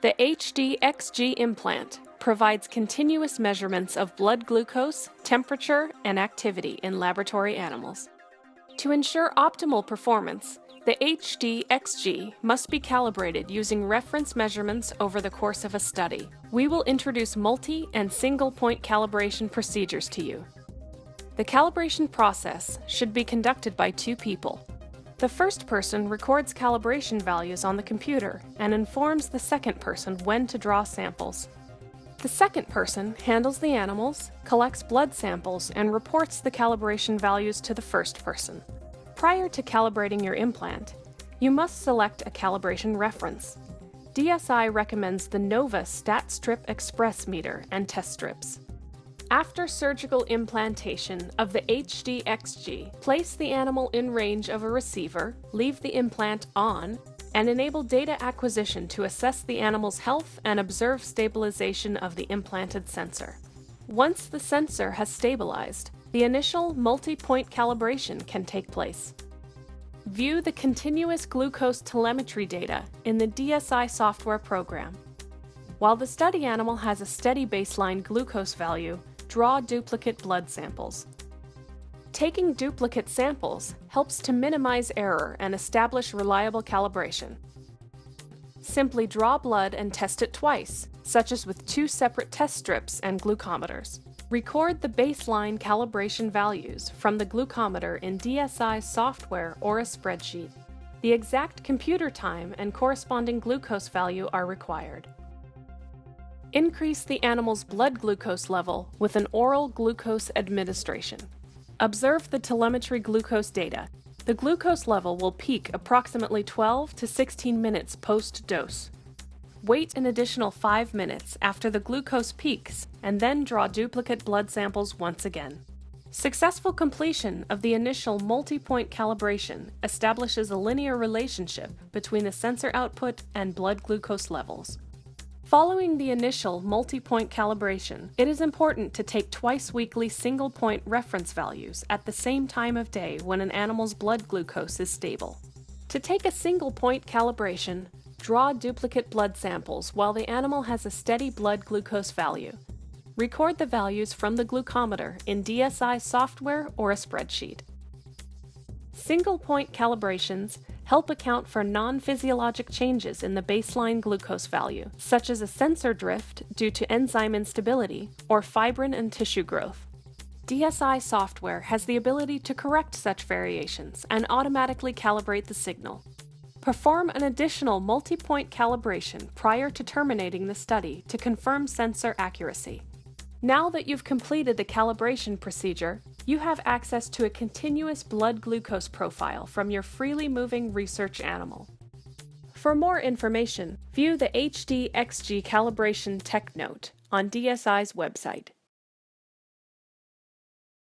The Hdxg implant provides continuous measurements of blood glucose, temperature, and activity in laboratory animals. To ensure optimal performance, the Hdxg must be calibrated using reference measurements over the course of a study. We will introduce multi- and single-point calibration procedures to you. The calibration process should be conducted by two people. The first person records calibration values on the computer and informs the second person when to draw samples. The second person handles the animals, collects blood samples, and reports the calibration values to the first person. Prior to calibrating your implant, you must select a calibration reference. DSI recommends the Nova StatStrip Express meter and test strips. After surgical implantation of the Hdxg, place the animal in range of a receiver, leave the implant on, and enable data acquisition to assess the animal's health and observe stabilization of the implanted sensor. Once the sensor has stabilized, the initial multi-point calibration can take place. View the continuous glucose telemetry data in the DSI software program. While the study animal has a steady baseline glucose value, draw duplicate blood samples. Taking duplicate samples helps to minimize error and establish reliable calibration. Simply draw blood and test it twice, such as with two separate test strips and glucometers. Record the baseline calibration values from the glucometer in DSI software or a spreadsheet. The exact computer time and corresponding glucose value are required. Increase the animal's blood glucose level with an oral glucose administration. Observe the telemetry glucose data. The glucose level will peak approximately 12 to 16 minutes post-dose. Wait an additional 5 minutes after the glucose peaks and then draw duplicate blood samples once again. Successful completion of the initial multi-point calibration establishes a linear relationship between the sensor output and blood glucose levels. Following the initial multi-point calibration, it is important to take twice-weekly single-point reference values at the same time of day when an animal's blood glucose is stable. To take a single-point calibration, draw duplicate blood samples while the animal has a steady blood glucose value. Record the values from the glucometer in DSI software or a spreadsheet. Single-point calibrations help account for non-physiologic changes in the baseline glucose value, such as a sensor drift due to enzyme instability or fibrin and tissue growth. DSI software has the ability to correct such variations and automatically calibrate the signal. Perform an additional multi-point calibration prior to terminating the study to confirm sensor accuracy. Now that you've completed the calibration procedure, you have access to a continuous blood glucose profile from your freely moving research animal. For more information, view the Hdxg calibration tech note on DSI's website.